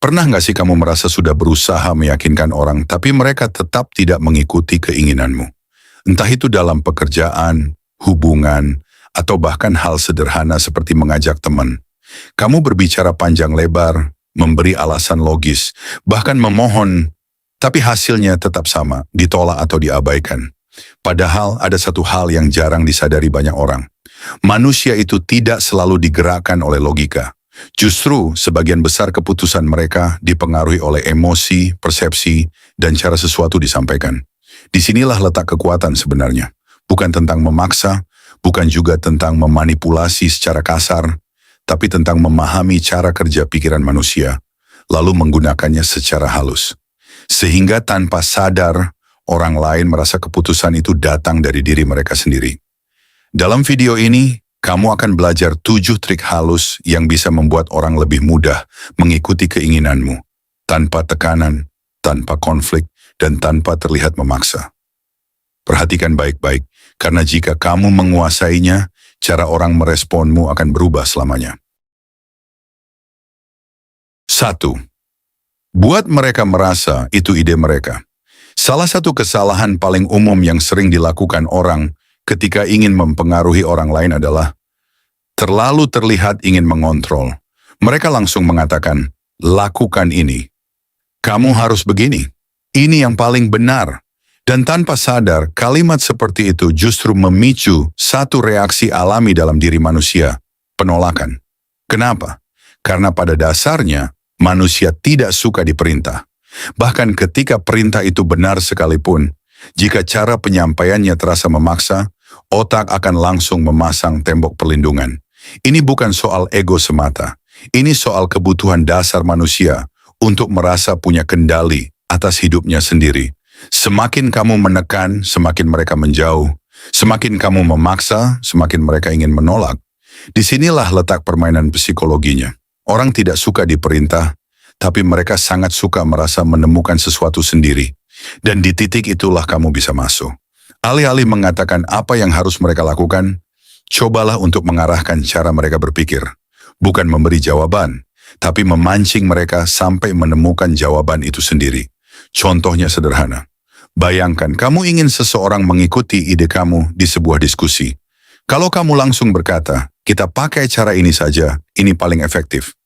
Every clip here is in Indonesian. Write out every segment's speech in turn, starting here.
Pernah nggak sih kamu merasa sudah berusaha meyakinkan orang, tapi mereka tetap tidak mengikuti keinginanmu? Entah itu dalam pekerjaan, hubungan, atau bahkan hal sederhana seperti mengajak teman. Kamu berbicara panjang lebar, memberi alasan logis, bahkan memohon, tapi hasilnya tetap sama, ditolak atau diabaikan. Padahal ada satu hal yang jarang disadari banyak orang. Manusia itu tidak selalu digerakkan oleh logika. Justru sebagian besar keputusan mereka dipengaruhi oleh emosi, persepsi, dan cara sesuatu disampaikan. Disinilah letak kekuatan sebenarnya. Bukan tentang memaksa, bukan juga tentang memanipulasi secara kasar, tapi tentang memahami cara kerja pikiran manusia, lalu menggunakannya secara halus. Sehingga tanpa sadar, orang lain merasa keputusan itu datang dari diri mereka sendiri. Dalam video ini, kamu akan belajar 7 trik halus yang bisa membuat orang lebih mudah mengikuti keinginanmu, tanpa tekanan, tanpa konflik, dan tanpa terlihat memaksa. Perhatikan baik-baik, karena jika kamu menguasainya, cara orang meresponmu akan berubah selamanya. 1. Buat mereka merasa itu ide mereka. Salah satu kesalahan paling umum yang sering dilakukan orang ketika ingin mempengaruhi orang lain adalah terlalu terlihat ingin mengontrol. Mereka langsung mengatakan, lakukan ini. Kamu harus begini. Ini yang paling benar. Dan tanpa sadar, kalimat seperti itu justru memicu satu reaksi alami dalam diri manusia, penolakan. Kenapa? Karena pada dasarnya, manusia tidak suka diperintah. Bahkan ketika perintah itu benar sekalipun, jika cara penyampaiannya terasa memaksa, otak akan langsung memasang tembok perlindungan. Ini bukan soal ego semata. Ini soal kebutuhan dasar manusia untuk merasa punya kendali atas hidupnya sendiri. Semakin kamu menekan, semakin mereka menjauh. Semakin kamu memaksa, semakin mereka ingin menolak. Disinilah letak permainan psikologinya. Orang tidak suka diperintah, tapi mereka sangat suka merasa menemukan sesuatu sendiri. Dan di titik itulah kamu bisa masuk. Alih-alih mengatakan apa yang harus mereka lakukan, cobalah untuk mengarahkan cara mereka berpikir. Bukan memberi jawaban, tapi memancing mereka sampai menemukan jawaban itu sendiri. Contohnya sederhana. Bayangkan kamu ingin seseorang mengikuti ide kamu di sebuah diskusi. Kalau kamu langsung berkata, kita pakai cara ini saja, ini paling efektif.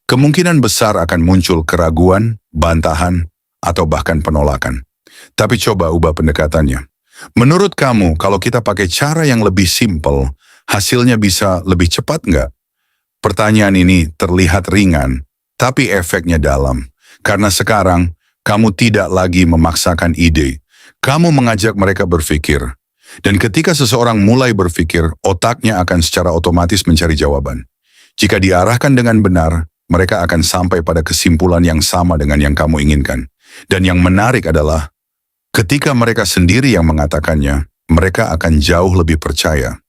Kemungkinan besar akan muncul keraguan, bantahan, atau bahkan penolakan. Tapi coba ubah pendekatannya. Menurut kamu, kalau kita pakai cara yang lebih simpel, hasilnya bisa lebih cepat nggak? Pertanyaan ini terlihat ringan, tapi efeknya dalam. Karena sekarang, kamu tidak lagi memaksakan ide. Kamu mengajak mereka berpikir. Dan ketika seseorang mulai berpikir, otaknya akan secara otomatis mencari jawaban. Jika diarahkan dengan benar, mereka akan sampai pada kesimpulan yang sama dengan yang kamu inginkan. Dan yang menarik adalah, ketika mereka sendiri yang mengatakannya, mereka akan jauh lebih percaya.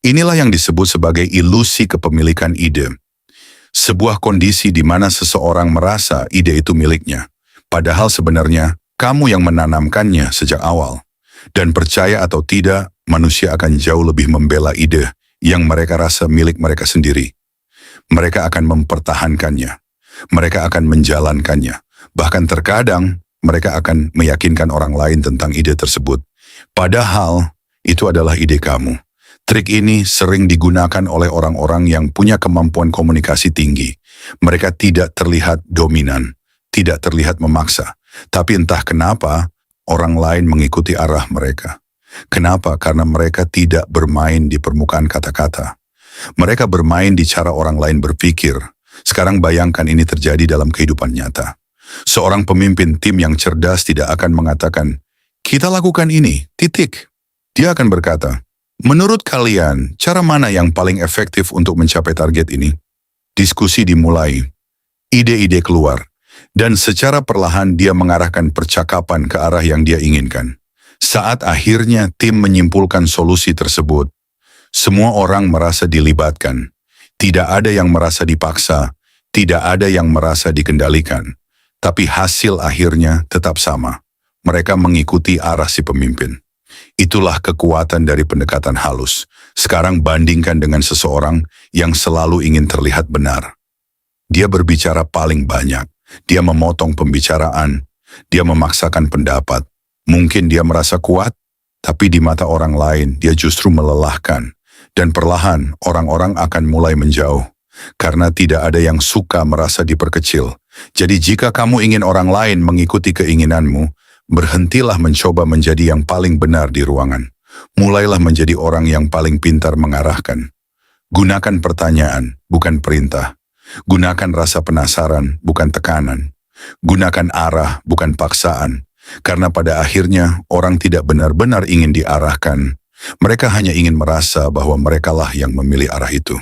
Inilah yang disebut sebagai ilusi kepemilikan ide. Sebuah kondisi di mana seseorang merasa ide itu miliknya. Padahal sebenarnya, kamu yang menanamkannya sejak awal. Dan percaya atau tidak, manusia akan jauh lebih membela ide yang mereka rasa milik mereka sendiri. Mereka akan mempertahankannya. Mereka akan menjalankannya. Bahkan terkadang, mereka akan meyakinkan orang lain tentang ide tersebut. Padahal, itu adalah ide kamu. Trik ini sering digunakan oleh orang-orang yang punya kemampuan komunikasi tinggi. Mereka tidak terlihat dominan, tidak terlihat memaksa. Tapi entah kenapa, orang lain mengikuti arah mereka. Kenapa? Karena mereka tidak bermain di permukaan kata-kata. Mereka bermain di cara orang lain berpikir. Sekarang bayangkan ini terjadi dalam kehidupan nyata. Seorang pemimpin tim yang cerdas tidak akan mengatakan, kita lakukan ini, titik. Dia akan berkata, menurut kalian, cara mana yang paling efektif untuk mencapai target ini? Diskusi dimulai, ide-ide keluar, dan secara perlahan dia mengarahkan percakapan ke arah yang dia inginkan. Saat akhirnya tim menyimpulkan solusi tersebut, semua orang merasa dilibatkan. Tidak ada yang merasa dipaksa, tidak ada yang merasa dikendalikan. Tapi hasil akhirnya tetap sama. Mereka mengikuti arah si pemimpin. Itulah kekuatan dari pendekatan halus. Sekarang bandingkan dengan seseorang yang selalu ingin terlihat benar. Dia berbicara paling banyak, Dia memotong pembicaraan, dia memaksakan pendapat. Mungkin dia merasa kuat, tapi di mata orang lain dia justru melelahkan. Dan perlahan orang-orang akan mulai menjauh. Karena tidak ada yang suka merasa diperkecil. Jadi jika kamu ingin orang lain mengikuti keinginanmu, berhentilah mencoba menjadi yang paling benar di ruangan. Mulailah menjadi orang yang paling pintar mengarahkan. Gunakan pertanyaan, bukan perintah. Gunakan rasa penasaran, bukan tekanan. Gunakan arah, bukan paksaan. Karena pada akhirnya orang tidak benar-benar ingin diarahkan. Mereka hanya ingin merasa bahwa merekalah yang memilih arah itu.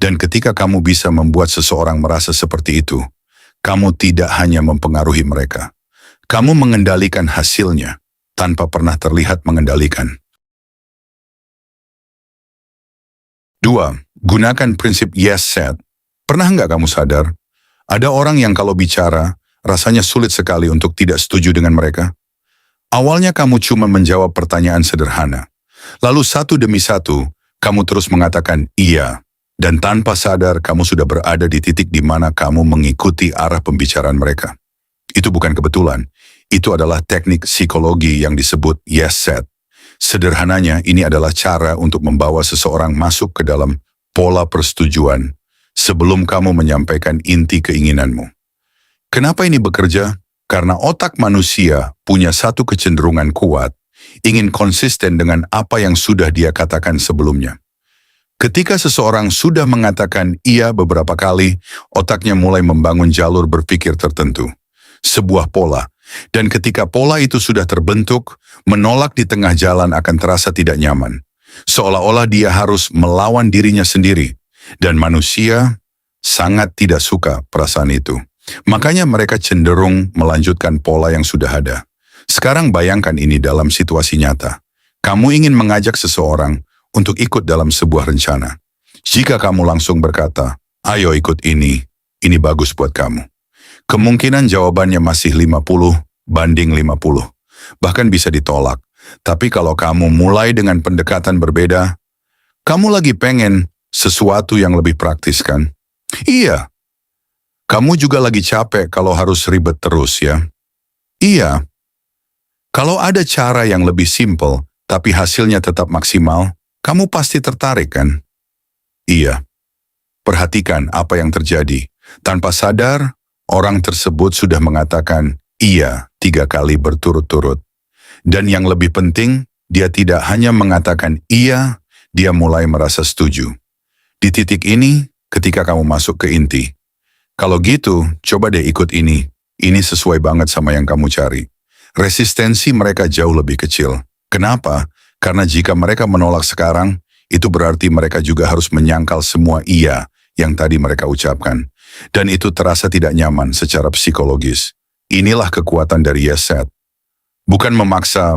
Dan ketika kamu bisa membuat seseorang merasa seperti itu, kamu tidak hanya mempengaruhi mereka. Kamu mengendalikan hasilnya tanpa pernah terlihat mengendalikan. 2. Gunakan prinsip yes set. Pernah nggak kamu sadar? Ada orang yang kalau bicara, rasanya sulit sekali untuk tidak setuju dengan mereka. Awalnya kamu cuma menjawab pertanyaan sederhana. Lalu satu demi satu, kamu terus mengatakan iya. Dan tanpa sadar, kamu sudah berada di titik di mana kamu mengikuti arah pembicaraan mereka. Itu bukan kebetulan. Itu adalah teknik psikologi yang disebut yes set. Sederhananya, ini adalah cara untuk membawa seseorang masuk ke dalam pola persetujuan sebelum kamu menyampaikan inti keinginanmu. Kenapa ini bekerja? Karena otak manusia punya satu kecenderungan kuat, ingin konsisten dengan apa yang sudah dia katakan sebelumnya. Ketika seseorang sudah mengatakan iya beberapa kali, otaknya mulai membangun jalur berpikir tertentu. Sebuah pola. Dan ketika pola itu sudah terbentuk, menolak di tengah jalan akan terasa tidak nyaman. Seolah-olah dia harus melawan dirinya sendiri. Dan manusia sangat tidak suka perasaan itu. Makanya mereka cenderung melanjutkan pola yang sudah ada. Sekarang bayangkan ini dalam situasi nyata. Kamu ingin mengajak seseorang untuk ikut dalam sebuah rencana. Jika kamu langsung berkata, ayo ikut ini bagus buat kamu. Kemungkinan jawabannya masih 50/50. Bahkan bisa ditolak. Tapi kalau kamu mulai dengan pendekatan berbeda, kamu lagi pengen sesuatu yang lebih praktis kan? Iya. Kamu juga lagi capek kalau harus ribet terus ya? Iya. Kalau ada cara yang lebih simpel, tapi hasilnya tetap maksimal, kamu pasti tertarik kan? Iya. Perhatikan apa yang terjadi. Tanpa sadar, orang tersebut sudah mengatakan iya 3 kali berturut-turut. Dan yang lebih penting, dia tidak hanya mengatakan iya, dia mulai merasa setuju. Di titik ini, ketika kamu masuk ke inti. Kalau gitu, coba deh ikut ini. Ini sesuai banget sama yang kamu cari. Resistensi mereka jauh lebih kecil. Kenapa? Karena jika mereka menolak sekarang, itu berarti mereka juga harus menyangkal semua iya yang tadi mereka ucapkan. Dan itu terasa tidak nyaman secara psikologis. Inilah kekuatan dari yes set. Bukan memaksa,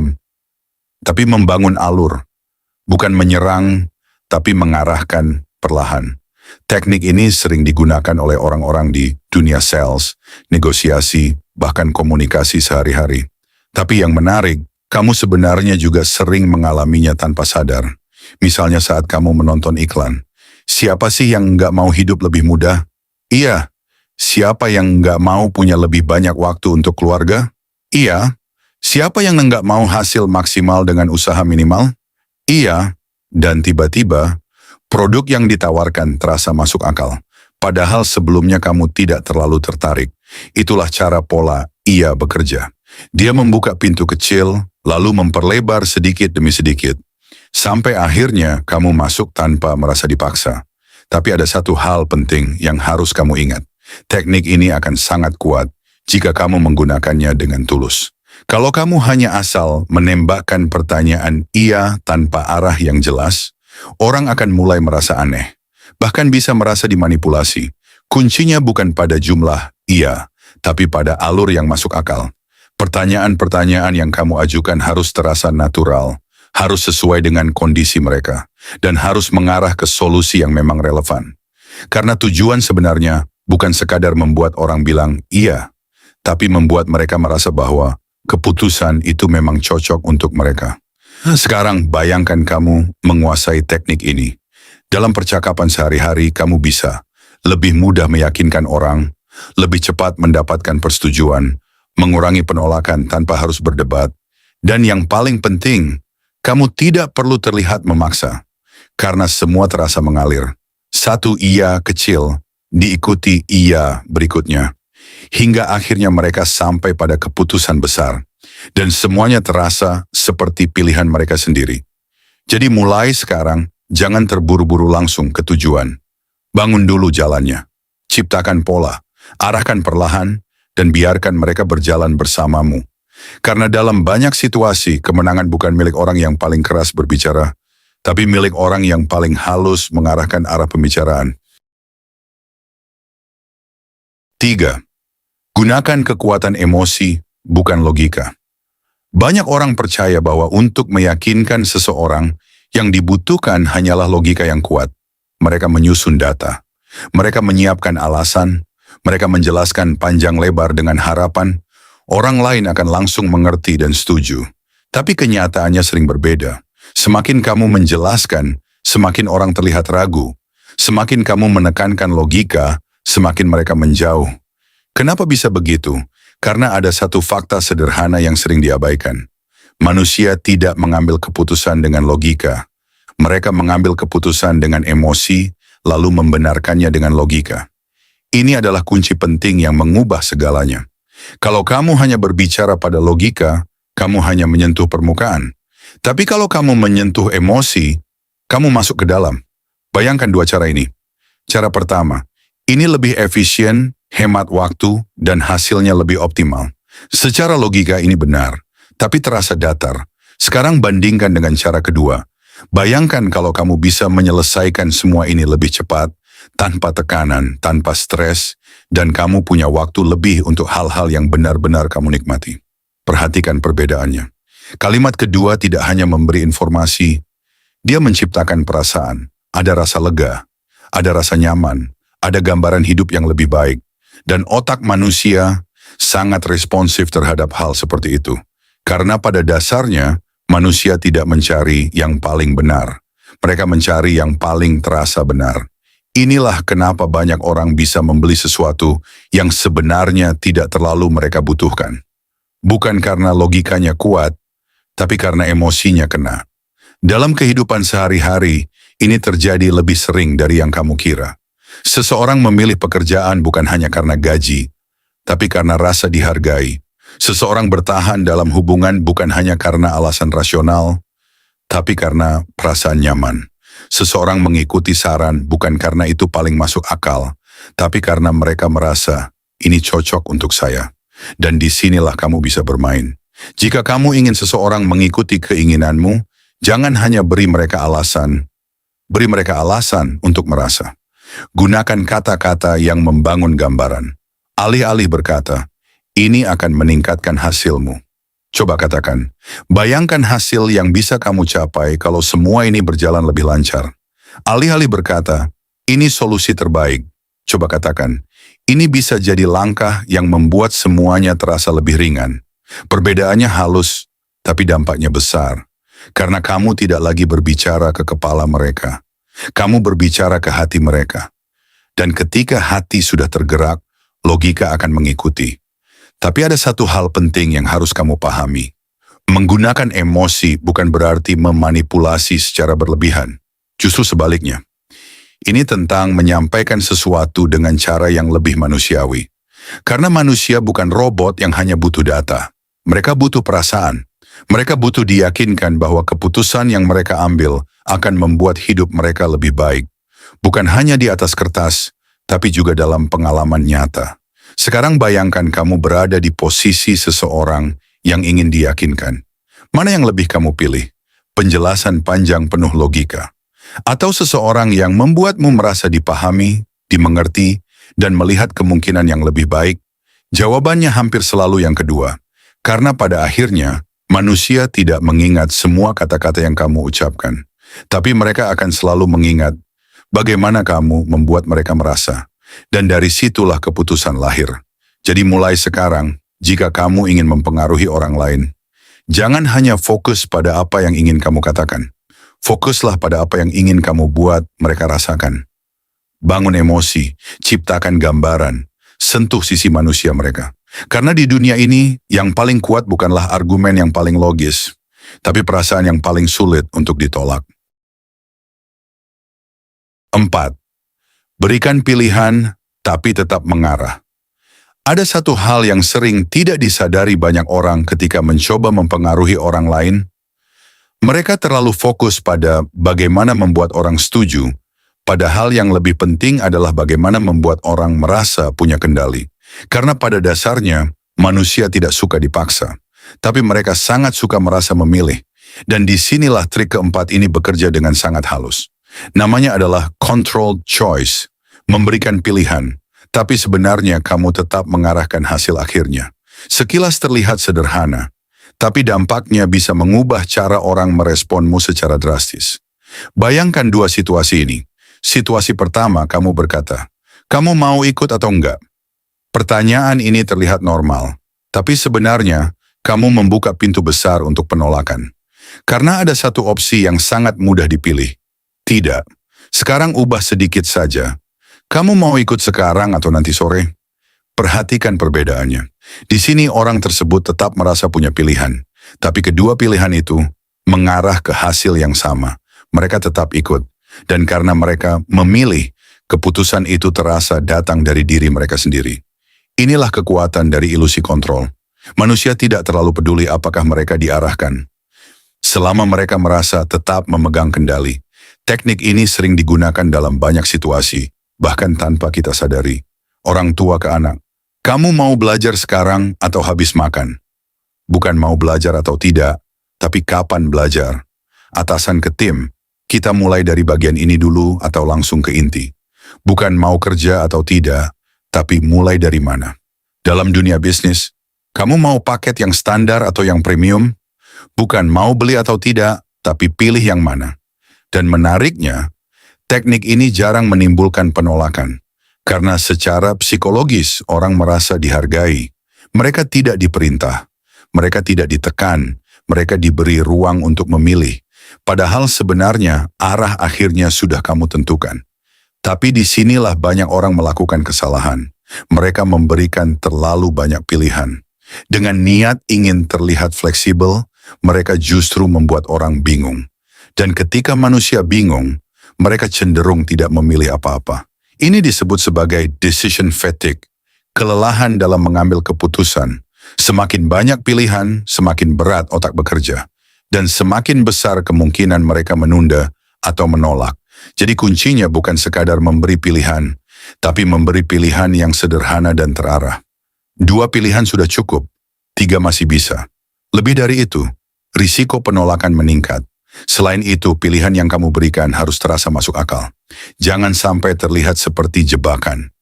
tapi membangun alur. Bukan menyerang, tapi mengarahkan perlahan. Teknik ini sering digunakan oleh orang-orang di dunia sales, negosiasi, bahkan komunikasi sehari-hari. Tapi yang menarik, kamu sebenarnya juga sering mengalaminya tanpa sadar. Misalnya saat kamu menonton iklan. Siapa sih yang nggak mau hidup lebih mudah? Iya. Siapa yang nggak mau punya lebih banyak waktu untuk keluarga? Iya. Siapa yang nggak mau hasil maksimal dengan usaha minimal? Iya. Dan tiba-tiba, produk yang ditawarkan terasa masuk akal. Padahal sebelumnya kamu tidak terlalu tertarik. Itulah cara pola iya bekerja. Dia membuka pintu kecil, lalu memperlebar sedikit demi sedikit. Sampai akhirnya kamu masuk tanpa merasa dipaksa. Tapi ada satu hal penting yang harus kamu ingat. Teknik ini akan sangat kuat jika kamu menggunakannya dengan tulus. Kalau kamu hanya asal menembakkan pertanyaan iya tanpa arah yang jelas, orang akan mulai merasa aneh. Bahkan bisa merasa dimanipulasi. Kuncinya bukan pada jumlah iya, tapi pada alur yang masuk akal. Pertanyaan-pertanyaan yang kamu ajukan harus terasa natural, harus sesuai dengan kondisi mereka, dan harus mengarah ke solusi yang memang relevan. Karena tujuan sebenarnya bukan sekadar membuat orang bilang iya, tapi membuat mereka merasa bahwa keputusan itu memang cocok untuk mereka. Sekarang bayangkan kamu menguasai teknik ini. Dalam percakapan sehari-hari kamu bisa lebih mudah meyakinkan orang, lebih cepat mendapatkan persetujuan, mengurangi penolakan tanpa harus berdebat, dan yang paling penting, kamu tidak perlu terlihat memaksa, karena semua terasa mengalir. Satu iya kecil, diikuti iya berikutnya, hingga akhirnya mereka sampai pada keputusan besar, dan semuanya terasa seperti pilihan mereka sendiri. Jadi mulai sekarang, jangan terburu-buru langsung ke tujuan. Bangun dulu jalannya, ciptakan pola, arahkan perlahan, dan biarkan mereka berjalan bersamamu. Karena dalam banyak situasi, kemenangan bukan milik orang yang paling keras berbicara, tapi milik orang yang paling halus mengarahkan arah pembicaraan. 3. Gunakan kekuatan emosi, bukan logika. Banyak orang percaya bahwa untuk meyakinkan seseorang, yang dibutuhkan hanyalah logika yang kuat. Mereka menyusun data, mereka menyiapkan alasan, mereka menjelaskan panjang lebar dengan harapan, orang lain akan langsung mengerti dan setuju. Tapi kenyataannya sering berbeda. Semakin kamu menjelaskan, semakin orang terlihat ragu. Semakin kamu menekankan logika, semakin mereka menjauh. Kenapa bisa begitu? Karena ada satu fakta sederhana yang sering diabaikan. Manusia tidak mengambil keputusan dengan logika. Mereka mengambil keputusan dengan emosi, lalu membenarkannya dengan logika. Ini adalah kunci penting yang mengubah segalanya. Kalau kamu hanya berbicara pada logika, kamu hanya menyentuh permukaan. Tapi kalau kamu menyentuh emosi, kamu masuk ke dalam. Bayangkan dua cara ini. Cara pertama, ini lebih efisien, hemat waktu, dan hasilnya lebih optimal. Secara logika ini benar, tapi terasa datar. Sekarang bandingkan dengan cara kedua. Bayangkan kalau kamu bisa menyelesaikan semua ini lebih cepat, tanpa tekanan, tanpa stres, dan kamu punya waktu lebih untuk hal-hal yang benar-benar kamu nikmati. Perhatikan perbedaannya. Kalimat kedua tidak hanya memberi informasi, dia menciptakan perasaan. Ada rasa lega, ada rasa nyaman, ada gambaran hidup yang lebih baik, dan otak manusia sangat responsif terhadap hal seperti itu. Karena pada dasarnya, manusia tidak mencari yang paling benar. Mereka mencari yang paling terasa benar. Inilah kenapa banyak orang bisa membeli sesuatu yang sebenarnya tidak terlalu mereka butuhkan. Bukan karena logikanya kuat, tapi karena emosinya kena. Dalam kehidupan sehari-hari, ini terjadi lebih sering dari yang kamu kira. Seseorang memilih pekerjaan bukan hanya karena gaji, tapi karena rasa dihargai. Seseorang bertahan dalam hubungan bukan hanya karena alasan rasional, tapi karena perasaan nyaman. Seseorang mengikuti saran bukan karena itu paling masuk akal, tapi karena mereka merasa ini cocok untuk saya. Dan disinilah kamu bisa bermain. Jika kamu ingin seseorang mengikuti keinginanmu, jangan hanya beri mereka alasan. Beri mereka alasan untuk merasa. Gunakan kata-kata yang membangun gambaran. Alih-alih berkata, ini akan meningkatkan hasilmu. Coba katakan, bayangkan hasil yang bisa kamu capai kalau semua ini berjalan lebih lancar. Alih-alih berkata, ini solusi terbaik. Coba katakan, ini bisa jadi langkah yang membuat semuanya terasa lebih ringan. Perbedaannya halus, tapi dampaknya besar. Karena kamu tidak lagi berbicara ke kepala mereka. Kamu berbicara ke hati mereka. Dan ketika hati sudah tergerak, logika akan mengikuti. Tapi ada satu hal penting yang harus kamu pahami. Menggunakan emosi bukan berarti memanipulasi secara berlebihan. Justru sebaliknya. Ini tentang menyampaikan sesuatu dengan cara yang lebih manusiawi. Karena manusia bukan robot yang hanya butuh data. Mereka butuh perasaan. Mereka butuh diyakinkan bahwa keputusan yang mereka ambil akan membuat hidup mereka lebih baik. Bukan hanya di atas kertas, tapi juga dalam pengalaman nyata. Sekarang bayangkan kamu berada di posisi seseorang yang ingin diyakinkan. Mana yang lebih kamu pilih? Penjelasan panjang penuh logika. Atau seseorang yang membuatmu merasa dipahami, dimengerti, dan melihat kemungkinan yang lebih baik? Jawabannya hampir selalu yang kedua. Karena pada akhirnya, manusia tidak mengingat semua kata-kata yang kamu ucapkan. Tapi mereka akan selalu mengingat bagaimana kamu membuat mereka merasa. Dan dari situlah keputusan lahir. Jadi mulai sekarang, jika kamu ingin mempengaruhi orang lain, jangan hanya fokus pada apa yang ingin kamu katakan. Fokuslah pada apa yang ingin kamu buat mereka rasakan. Bangun emosi, ciptakan gambaran, sentuh sisi manusia mereka. Karena di dunia ini, yang paling kuat bukanlah argumen yang paling logis, tapi perasaan yang paling sulit untuk ditolak. 4. Berikan pilihan, tapi tetap mengarah. Ada satu hal yang sering tidak disadari banyak orang ketika mencoba mempengaruhi orang lain. Mereka terlalu fokus pada bagaimana membuat orang setuju, padahal yang lebih penting adalah bagaimana membuat orang merasa punya kendali. Karena pada dasarnya, manusia tidak suka dipaksa, tapi mereka sangat suka merasa memilih. Dan disinilah trik keempat ini bekerja dengan sangat halus. Namanya adalah controlled choice, memberikan pilihan, tapi sebenarnya kamu tetap mengarahkan hasil akhirnya. Sekilas terlihat sederhana, tapi dampaknya bisa mengubah cara orang meresponmu secara drastis. Bayangkan dua situasi ini. Situasi pertama, kamu berkata, "Kamu mau ikut atau enggak?" Pertanyaan ini terlihat normal, tapi sebenarnya kamu membuka pintu besar untuk penolakan. Karena ada satu opsi yang sangat mudah dipilih. Tidak. Sekarang ubah sedikit saja. Kamu mau ikut sekarang atau nanti sore? Perhatikan perbedaannya. Di sini orang tersebut tetap merasa punya pilihan, tapi kedua pilihan itu mengarah ke hasil yang sama. Mereka tetap ikut, dan karena mereka memilih, keputusan itu terasa datang dari diri mereka sendiri. Inilah kekuatan dari ilusi kontrol. Manusia tidak terlalu peduli apakah mereka diarahkan, selama mereka merasa tetap memegang kendali. Teknik ini sering digunakan dalam banyak situasi, bahkan tanpa kita sadari. Orang tua ke anak, "Kamu mau belajar sekarang atau habis makan?" Bukan mau belajar atau tidak, tapi kapan belajar. Atasan ke tim, "Kita mulai dari bagian ini dulu atau langsung ke inti." Bukan mau kerja atau tidak, tapi mulai dari mana. Dalam dunia bisnis, kamu mau paket yang standar atau yang premium? Bukan mau beli atau tidak, tapi pilih yang mana. Dan menariknya, teknik ini jarang menimbulkan penolakan. Karena secara psikologis orang merasa dihargai. Mereka tidak diperintah, mereka tidak ditekan, mereka diberi ruang untuk memilih. Padahal sebenarnya arah akhirnya sudah kamu tentukan. Tapi disinilah banyak orang melakukan kesalahan. Mereka memberikan terlalu banyak pilihan. Dengan niat ingin terlihat fleksibel, mereka justru membuat orang bingung. Dan ketika manusia bingung, mereka cenderung tidak memilih apa-apa. Ini disebut sebagai decision fatigue, kelelahan dalam mengambil keputusan. Semakin banyak pilihan, semakin berat otak bekerja. Dan semakin besar kemungkinan mereka menunda atau menolak. Jadi kuncinya bukan sekadar memberi pilihan, tapi memberi pilihan yang sederhana dan terarah. 2 pilihan sudah cukup, 3 masih bisa. Lebih dari itu, risiko penolakan meningkat. Selain itu, pilihan yang kamu berikan harus terasa masuk akal. Jangan sampai terlihat seperti jebakan.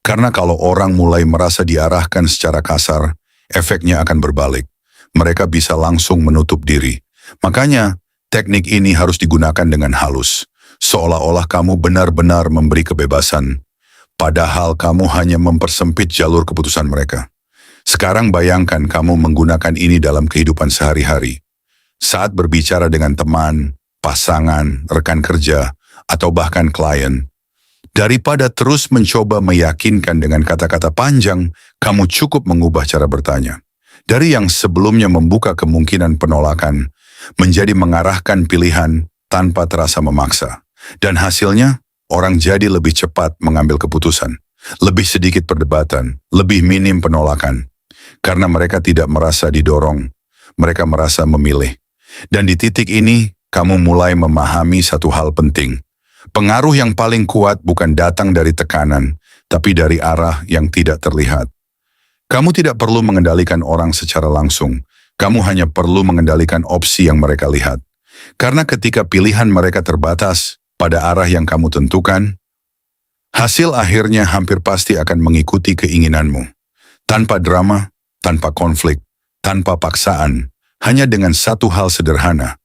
Karena kalau orang mulai merasa diarahkan secara kasar, efeknya akan berbalik. Mereka bisa langsung menutup diri. Makanya, teknik ini harus digunakan dengan halus. Seolah-olah kamu benar-benar memberi kebebasan, padahal kamu hanya mempersempit jalur keputusan mereka. Sekarang bayangkan kamu menggunakan ini dalam kehidupan sehari-hari. Saat berbicara dengan teman, pasangan, rekan kerja, atau bahkan klien. Daripada terus mencoba meyakinkan dengan kata-kata panjang, kamu cukup mengubah cara bertanya. Dari yang sebelumnya membuka kemungkinan penolakan, menjadi mengarahkan pilihan tanpa terasa memaksa. Dan hasilnya, orang jadi lebih cepat mengambil keputusan. Lebih sedikit perdebatan, lebih minim penolakan. Karena mereka tidak merasa didorong, mereka merasa memilih. Dan di titik ini, kamu mulai memahami satu hal penting. Pengaruh yang paling kuat bukan datang dari tekanan, tapi dari arah yang tidak terlihat. Kamu tidak perlu mengendalikan orang secara langsung. Kamu hanya perlu mengendalikan opsi yang mereka lihat. Karena ketika pilihan mereka terbatas pada arah yang kamu tentukan, hasil akhirnya hampir pasti akan mengikuti keinginanmu. Tanpa drama, tanpa konflik, tanpa paksaan, hanya dengan satu hal sederhana,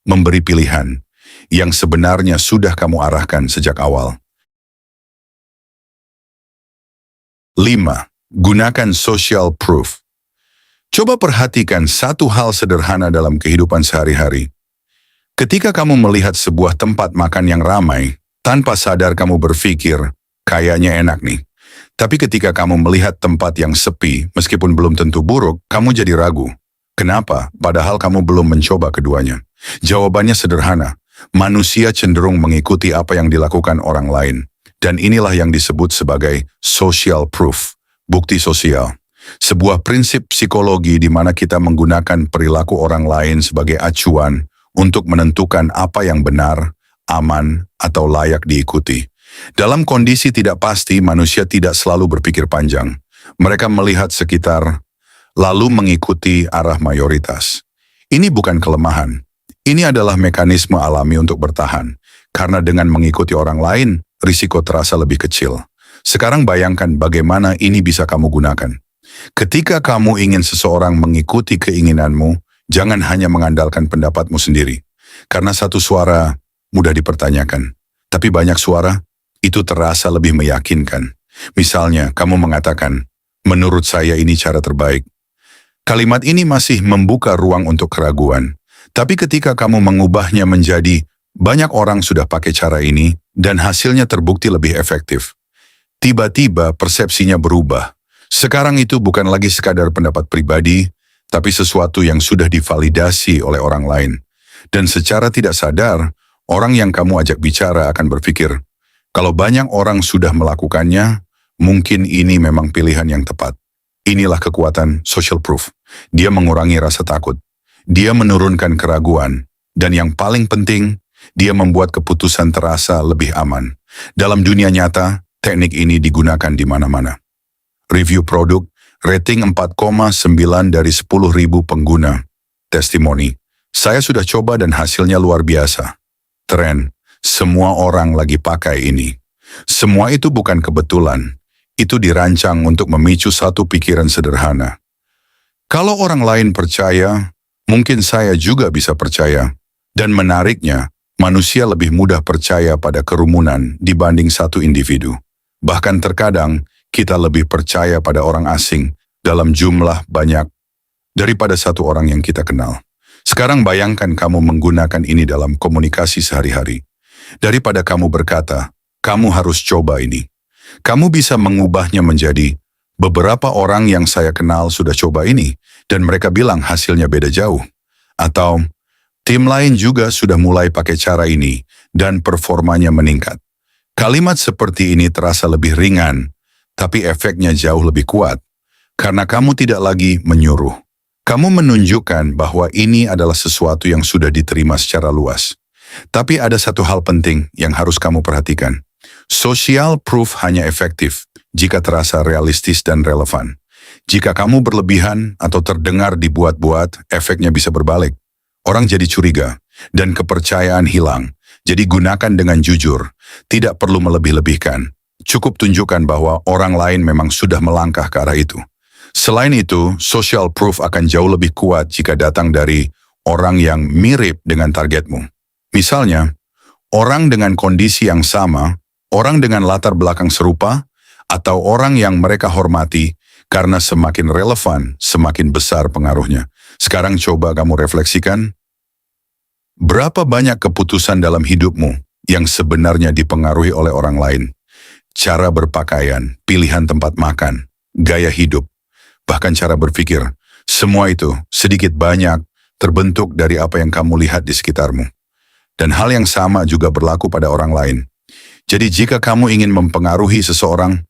memberi pilihan yang sebenarnya sudah kamu arahkan sejak awal. 5. Gunakan social proof. Coba perhatikan satu hal sederhana dalam kehidupan sehari-hari. Ketika kamu melihat sebuah tempat makan yang ramai, tanpa sadar kamu berpikir, kayaknya enak nih. Tapi ketika kamu melihat tempat yang sepi, meskipun belum tentu buruk, kamu jadi ragu. Kenapa? Padahal kamu belum mencoba keduanya. Jawabannya sederhana. Manusia cenderung mengikuti apa yang dilakukan orang lain. Dan inilah yang disebut sebagai social proof, bukti sosial. Sebuah prinsip psikologi di mana kita menggunakan perilaku orang lain sebagai acuan untuk menentukan apa yang benar, aman, atau layak diikuti. Dalam kondisi tidak pasti, manusia tidak selalu berpikir panjang. Mereka melihat sekitar, lalu mengikuti arah mayoritas. Ini bukan kelemahan. Ini adalah mekanisme alami untuk bertahan. Karena dengan mengikuti orang lain, risiko terasa lebih kecil. Sekarang bayangkan bagaimana ini bisa kamu gunakan. Ketika kamu ingin seseorang mengikuti keinginanmu, jangan hanya mengandalkan pendapatmu sendiri. Karena satu suara mudah dipertanyakan. Tapi banyak suara, itu terasa lebih meyakinkan. Misalnya, kamu mengatakan, menurut saya ini cara terbaik. Kalimat ini masih membuka ruang untuk keraguan. Tapi ketika kamu mengubahnya menjadi, banyak orang sudah pakai cara ini, dan hasilnya terbukti lebih efektif. Tiba-tiba persepsinya berubah. Sekarang itu bukan lagi sekadar pendapat pribadi, tapi sesuatu yang sudah divalidasi oleh orang lain. Dan secara tidak sadar, orang yang kamu ajak bicara akan berpikir, kalau banyak orang sudah melakukannya, mungkin ini memang pilihan yang tepat. Inilah kekuatan social proof. Dia mengurangi rasa takut. Dia menurunkan keraguan. Dan yang paling penting, dia membuat keputusan terasa lebih aman. Dalam dunia nyata, teknik ini digunakan di mana-mana. Review produk, rating 4,9 dari 10.000 pengguna. Testimoni, saya sudah coba dan hasilnya luar biasa. Tren, semua orang lagi pakai ini. Semua itu bukan kebetulan. Itu dirancang untuk memicu satu pikiran sederhana. Kalau orang lain percaya, mungkin saya juga bisa percaya. Dan menariknya, manusia lebih mudah percaya pada kerumunan dibanding satu individu. Bahkan terkadang, kita lebih percaya pada orang asing dalam jumlah banyak daripada satu orang yang kita kenal. Sekarang bayangkan kamu menggunakan ini dalam komunikasi sehari-hari. Daripada kamu berkata, kamu harus coba ini. Kamu bisa mengubahnya menjadi, beberapa orang yang saya kenal sudah coba ini, dan mereka bilang hasilnya beda jauh. Atau, tim lain juga sudah mulai pakai cara ini, dan performanya meningkat. Kalimat seperti ini terasa lebih ringan, tapi efeknya jauh lebih kuat. Karena kamu tidak lagi menyuruh. Kamu menunjukkan bahwa ini adalah sesuatu yang sudah diterima secara luas. Tapi ada satu hal penting yang harus kamu perhatikan. Social proof hanya efektif jika terasa realistis dan relevan. Jika kamu berlebihan atau terdengar dibuat-buat, efeknya bisa berbalik. Orang jadi curiga dan kepercayaan hilang. Jadi gunakan dengan jujur, tidak perlu melebih-lebihkan. Cukup tunjukkan bahwa orang lain memang sudah melangkah ke arah itu. Selain itu, social proof akan jauh lebih kuat jika datang dari orang yang mirip dengan targetmu. Misalnya, orang dengan kondisi yang sama, orang dengan latar belakang serupa, atau orang yang mereka hormati, karena semakin relevan, semakin besar pengaruhnya. Sekarang coba kamu refleksikan, berapa banyak keputusan dalam hidupmu yang sebenarnya dipengaruhi oleh orang lain? Cara berpakaian, pilihan tempat makan, gaya hidup, bahkan cara berpikir. Semua itu sedikit banyak terbentuk dari apa yang kamu lihat di sekitarmu. Dan hal yang sama juga berlaku pada orang lain. Jadi jika kamu ingin mempengaruhi seseorang,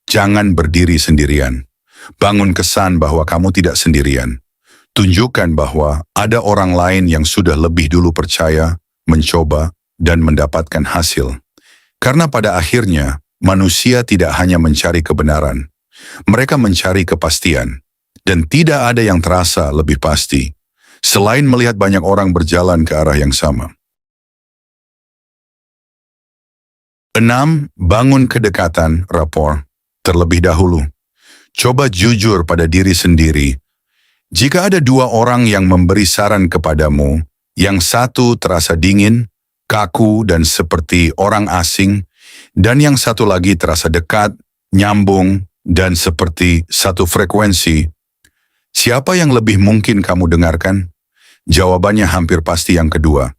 jangan berdiri sendirian. Bangun kesan bahwa kamu tidak sendirian. Tunjukkan bahwa ada orang lain yang sudah lebih dulu percaya, mencoba, dan mendapatkan hasil. Karena pada akhirnya, manusia tidak hanya mencari kebenaran. Mereka mencari kepastian. Dan tidak ada yang terasa lebih pasti, selain melihat banyak orang berjalan ke arah yang sama. 6. Bangun kedekatan, rapport, terlebih dahulu. Coba jujur pada diri sendiri. Jika ada dua orang yang memberi saran kepadamu, yang satu terasa dingin, kaku, dan seperti orang asing, dan yang satu lagi terasa dekat, nyambung, dan seperti satu frekuensi, siapa yang lebih mungkin kamu dengarkan? Jawabannya hampir pasti yang kedua.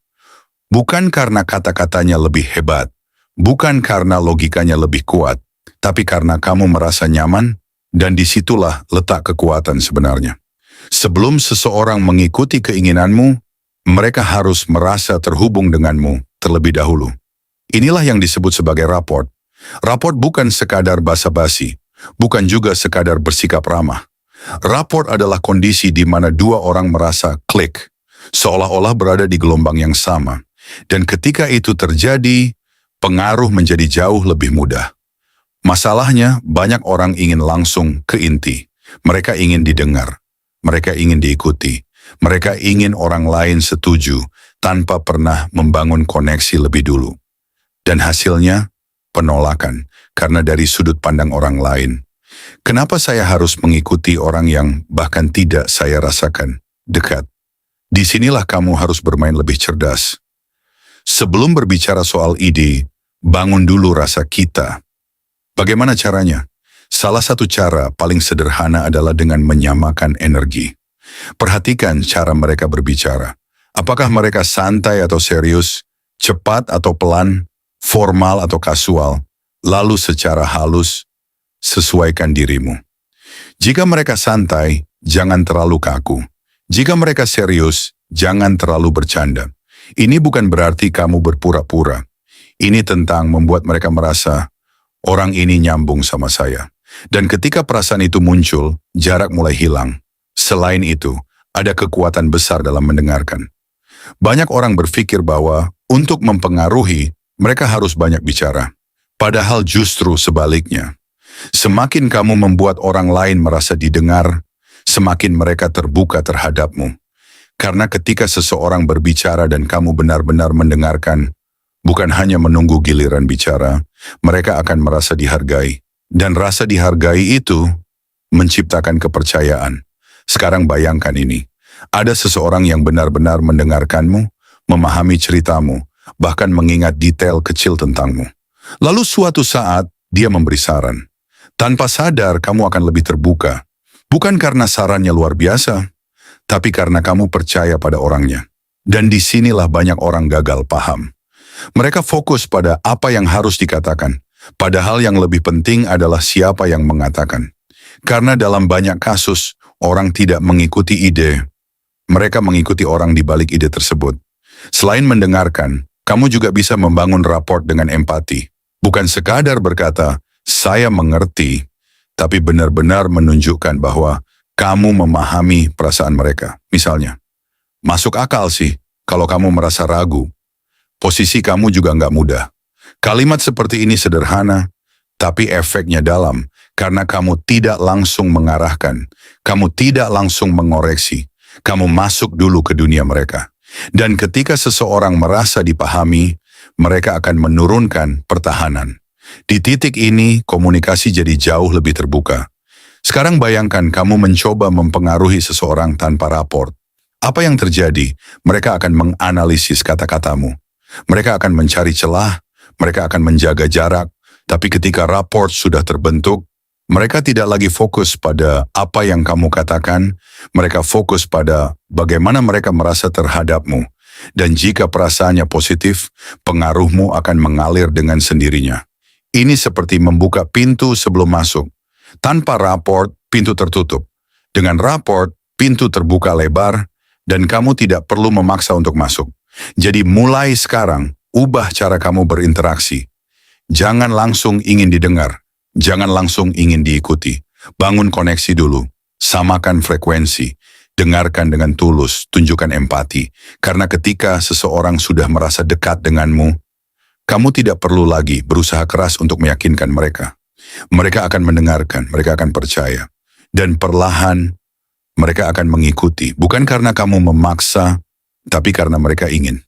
Bukan karena kata-katanya lebih hebat, bukan karena logikanya lebih kuat, tapi karena kamu merasa nyaman, dan disitulah letak kekuatan sebenarnya. Sebelum seseorang mengikuti keinginanmu, mereka harus merasa terhubung denganmu terlebih dahulu. Inilah yang disebut sebagai rapport. Rapport bukan sekadar basa-basi, bukan juga sekadar bersikap ramah. Rapport adalah kondisi di mana dua orang merasa klik, seolah-olah berada di gelombang yang sama. Dan ketika itu terjadi, pengaruh menjadi jauh lebih mudah. Masalahnya, banyak orang ingin langsung ke inti. Mereka ingin didengar. Mereka ingin diikuti. Mereka ingin orang lain setuju tanpa pernah membangun koneksi lebih dulu. Dan hasilnya, penolakan karena dari sudut pandang orang lain. Kenapa saya harus mengikuti orang yang bahkan tidak saya rasakan dekat? Disinilah kamu harus bermain lebih cerdas. Sebelum berbicara soal ide, bangun dulu rasa kita. Bagaimana caranya? Salah satu cara paling sederhana adalah dengan menyamakan energi. Perhatikan cara mereka berbicara. Apakah mereka santai atau serius, cepat atau pelan, formal atau kasual, lalu secara halus, sesuaikan dirimu. Jika mereka santai, jangan terlalu kaku. Jika mereka serius, jangan terlalu bercanda. Ini bukan berarti kamu berpura-pura. Ini tentang membuat mereka merasa, orang ini nyambung sama saya. Dan ketika perasaan itu muncul, jarak mulai hilang. Selain itu, ada kekuatan besar dalam mendengarkan. Banyak orang berpikir bahwa untuk mempengaruhi, mereka harus banyak bicara. Padahal justru sebaliknya. Semakin kamu membuat orang lain merasa didengar, semakin mereka terbuka terhadapmu. Karena ketika seseorang berbicara dan kamu benar-benar mendengarkan, bukan hanya menunggu giliran bicara, mereka akan merasa dihargai. Dan rasa dihargai itu menciptakan kepercayaan. Sekarang bayangkan ini. Ada seseorang yang benar-benar mendengarkanmu, memahami ceritamu, bahkan mengingat detail kecil tentangmu. Lalu suatu saat, dia memberi saran. Tanpa sadar, kamu akan lebih terbuka. Bukan karena sarannya luar biasa, tapi karena kamu percaya pada orangnya. Dan disinilah banyak orang gagal paham. Mereka fokus pada apa yang harus dikatakan, padahal yang lebih penting adalah siapa yang mengatakan. Karena dalam banyak kasus, orang tidak mengikuti ide, mereka mengikuti orang di balik ide tersebut. Selain mendengarkan, kamu juga bisa membangun rapport dengan empati. Bukan sekadar berkata, saya mengerti, tapi benar-benar menunjukkan bahwa kamu memahami perasaan mereka. Misalnya, masuk akal sih kalau kamu merasa ragu. Posisi kamu juga nggak mudah. Kalimat seperti ini sederhana, tapi efeknya dalam karena kamu tidak langsung mengarahkan, kamu tidak langsung mengoreksi, kamu masuk dulu ke dunia mereka. Dan ketika seseorang merasa dipahami, mereka akan menurunkan pertahanan. Di titik ini, komunikasi jadi jauh lebih terbuka. Sekarang bayangkan kamu mencoba mempengaruhi seseorang tanpa raport. Apa yang terjadi? Mereka akan menganalisis kata-katamu. Mereka akan mencari celah, mereka akan menjaga jarak, tapi ketika rapport sudah terbentuk, mereka tidak lagi fokus pada apa yang kamu katakan, mereka fokus pada bagaimana mereka merasa terhadapmu. Dan jika perasaannya positif, pengaruhmu akan mengalir dengan sendirinya. Ini seperti membuka pintu sebelum masuk. Tanpa rapport, pintu tertutup. Dengan rapport, pintu terbuka lebar, dan kamu tidak perlu memaksa untuk masuk. Jadi mulai sekarang, ubah cara kamu berinteraksi. Jangan langsung ingin didengar. Jangan langsung ingin diikuti. Bangun koneksi dulu. Samakan frekuensi. Dengarkan dengan tulus. Tunjukkan empati. Karena ketika seseorang sudah merasa dekat denganmu, kamu tidak perlu lagi berusaha keras untuk meyakinkan mereka. Mereka akan mendengarkan. Mereka akan percaya. Dan perlahan, mereka akan mengikuti. Bukan karena kamu memaksa, tapi karena mereka ingin.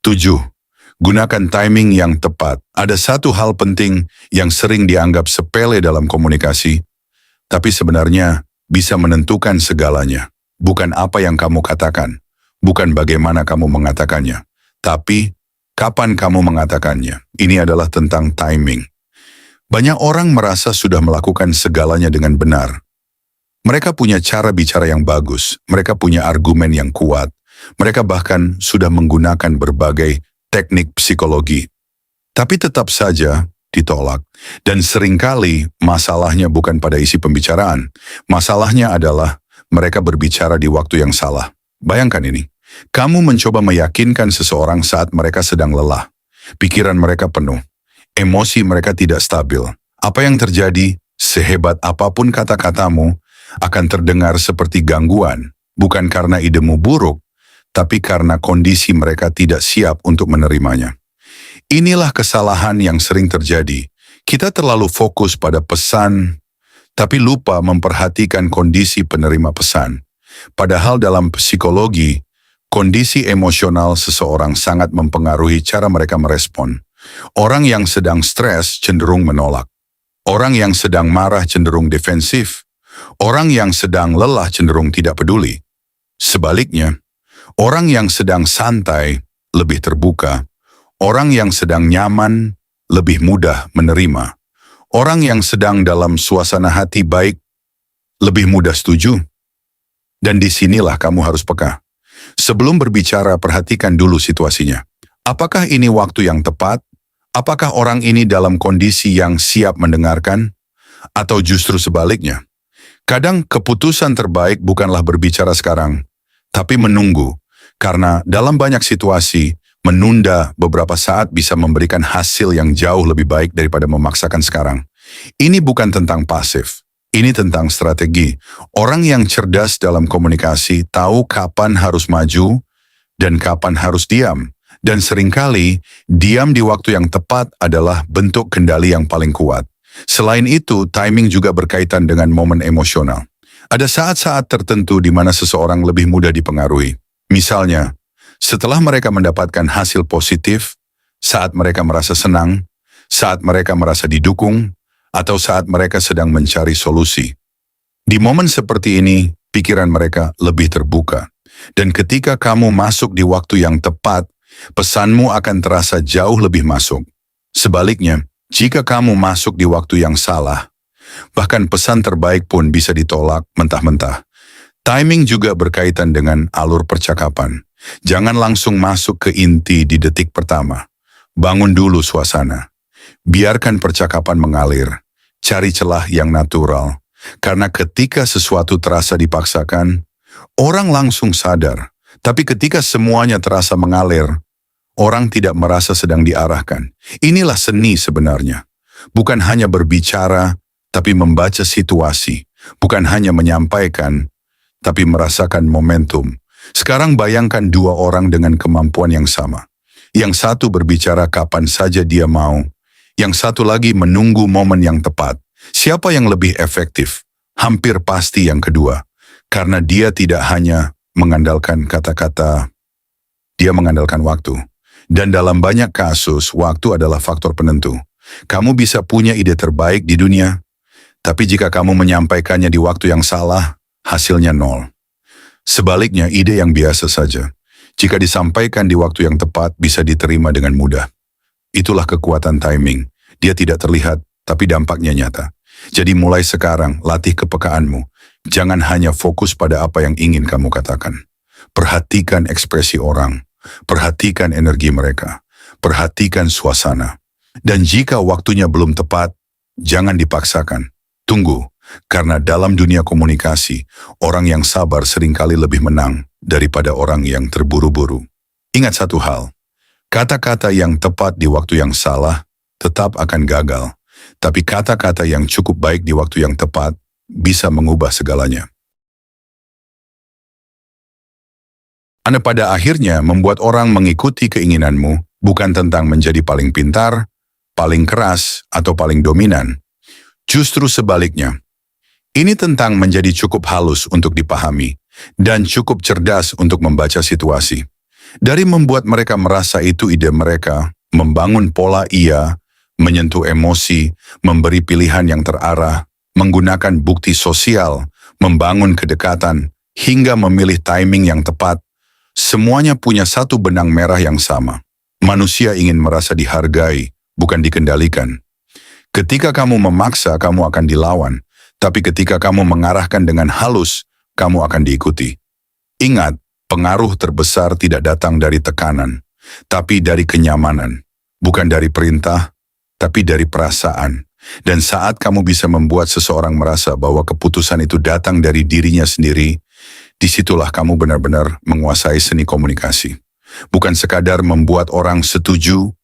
7. Gunakan timing yang tepat. Ada satu hal penting yang sering dianggap sepele dalam komunikasi, tapi sebenarnya bisa menentukan segalanya. Bukan apa yang kamu katakan, bukan bagaimana kamu mengatakannya, tapi kapan kamu mengatakannya. Ini adalah tentang timing. Banyak orang merasa sudah melakukan segalanya dengan benar. Mereka punya cara bicara yang bagus, mereka punya argumen yang kuat, mereka bahkan sudah menggunakan berbagai teknik psikologi. tapi tetap saja ditolak. Dan seringkali masalahnya bukan pada isi pembicaraan. Masalahnya adalah mereka berbicara di waktu yang salah. Bayangkan ini, kamu mencoba meyakinkan seseorang saat mereka sedang lelah. Pikiran mereka penuh, emosi mereka tidak stabil. Apa yang terjadi, sehebat apapun kata-katamu, akan terdengar seperti gangguan, bukan karena idemu buruk, tapi karena kondisi mereka tidak siap untuk menerimanya. Inilah kesalahan yang sering terjadi. Kita terlalu fokus pada pesan, tapi lupa memperhatikan kondisi penerima pesan. Padahal dalam psikologi, kondisi emosional seseorang sangat mempengaruhi cara mereka merespon. Orang yang sedang stres cenderung menolak. Orang yang sedang marah cenderung defensif. Orang yang sedang lelah cenderung tidak peduli. Sebaliknya, orang yang sedang santai lebih terbuka. Orang yang sedang nyaman lebih mudah menerima. Orang yang sedang dalam suasana hati baik lebih mudah setuju. Dan disinilah kamu harus peka. Sebelum berbicara, perhatikan dulu situasinya. Apakah ini waktu yang tepat? Apakah orang ini dalam kondisi yang siap mendengarkan? Atau justru sebaliknya? Kadang keputusan terbaik bukanlah berbicara sekarang, tapi menunggu. Karena dalam banyak situasi, menunda beberapa saat bisa memberikan hasil yang jauh lebih baik daripada memaksakan sekarang. Ini bukan tentang pasif. Ini tentang strategi. Orang yang cerdas dalam komunikasi tahu kapan harus maju dan kapan harus diam. Dan seringkali, diam di waktu yang tepat adalah bentuk kendali yang paling kuat. Selain itu, timing juga berkaitan dengan momen emosional. Ada saat-saat tertentu di mana seseorang lebih mudah dipengaruhi. Misalnya, setelah mereka mendapatkan hasil positif, saat mereka merasa senang, saat mereka merasa didukung, atau saat mereka sedang mencari solusi. Di momen seperti ini, pikiran mereka lebih terbuka. Dan ketika kamu masuk di waktu yang tepat, pesanmu akan terasa jauh lebih masuk. Sebaliknya, jika kamu masuk di waktu yang salah, bahkan pesan terbaik pun bisa ditolak mentah-mentah. Timing juga berkaitan dengan alur percakapan. Jangan langsung masuk ke inti di detik pertama. Bangun dulu suasana. Biarkan percakapan mengalir. Cari celah yang natural. Karena ketika sesuatu terasa dipaksakan, orang langsung sadar. Tapi ketika semuanya terasa mengalir, orang tidak merasa sedang diarahkan. Inilah seni sebenarnya. Bukan hanya berbicara, tapi membaca situasi. Bukan hanya menyampaikan, tapi merasakan momentum. Sekarang bayangkan dua orang dengan kemampuan yang sama. Yang satu berbicara kapan saja dia mau. Yang satu lagi menunggu momen yang tepat. Siapa yang lebih efektif? Hampir pasti yang kedua. Karena dia tidak hanya mengandalkan kata-kata, dia mengandalkan waktu. Dan dalam banyak kasus, waktu adalah faktor penentu. Kamu bisa punya ide terbaik di dunia, tapi jika kamu menyampaikannya di waktu yang salah, hasilnya nol. Sebaliknya, ide yang biasa saja, jika disampaikan di waktu yang tepat, bisa diterima dengan mudah. Itulah kekuatan timing. Dia tidak terlihat, tapi dampaknya nyata. Jadi mulai sekarang, latih kepekaanmu. Jangan hanya fokus pada apa yang ingin kamu katakan. Perhatikan ekspresi orang. Perhatikan energi mereka. Perhatikan suasana. Dan jika waktunya belum tepat, jangan dipaksakan. Tunggu, karena dalam dunia komunikasi, orang yang sabar seringkali lebih menang daripada orang yang terburu-buru. Ingat satu hal, kata-kata yang tepat di waktu yang salah tetap akan gagal. Tapi kata-kata yang cukup baik di waktu yang tepat bisa mengubah segalanya. Anda pada akhirnya membuat orang mengikuti keinginanmu bukan tentang menjadi paling pintar, paling keras, atau paling dominan. Justru sebaliknya. Ini tentang menjadi cukup halus untuk dipahami dan cukup cerdas untuk membaca situasi. Dari membuat mereka merasa itu ide mereka, membangun pola iya, menyentuh emosi, memberi pilihan yang terarah, menggunakan bukti sosial, membangun kedekatan, hingga memilih timing yang tepat, semuanya punya satu benang merah yang sama. Manusia ingin merasa dihargai, bukan dikendalikan. Ketika kamu memaksa, kamu akan dilawan. Tapi ketika kamu mengarahkan dengan halus, kamu akan diikuti. Ingat, pengaruh terbesar tidak datang dari tekanan, tapi dari kenyamanan. bukan dari perintah, tapi dari perasaan. Dan saat kamu bisa membuat seseorang merasa bahwa keputusan itu datang dari dirinya sendiri, disitulah kamu benar-benar menguasai seni komunikasi. Bukan sekadar membuat orang setuju,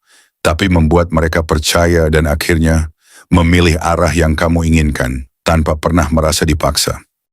tapi membuat mereka percaya dan akhirnya memilih arah yang kamu inginkan tanpa pernah merasa dipaksa.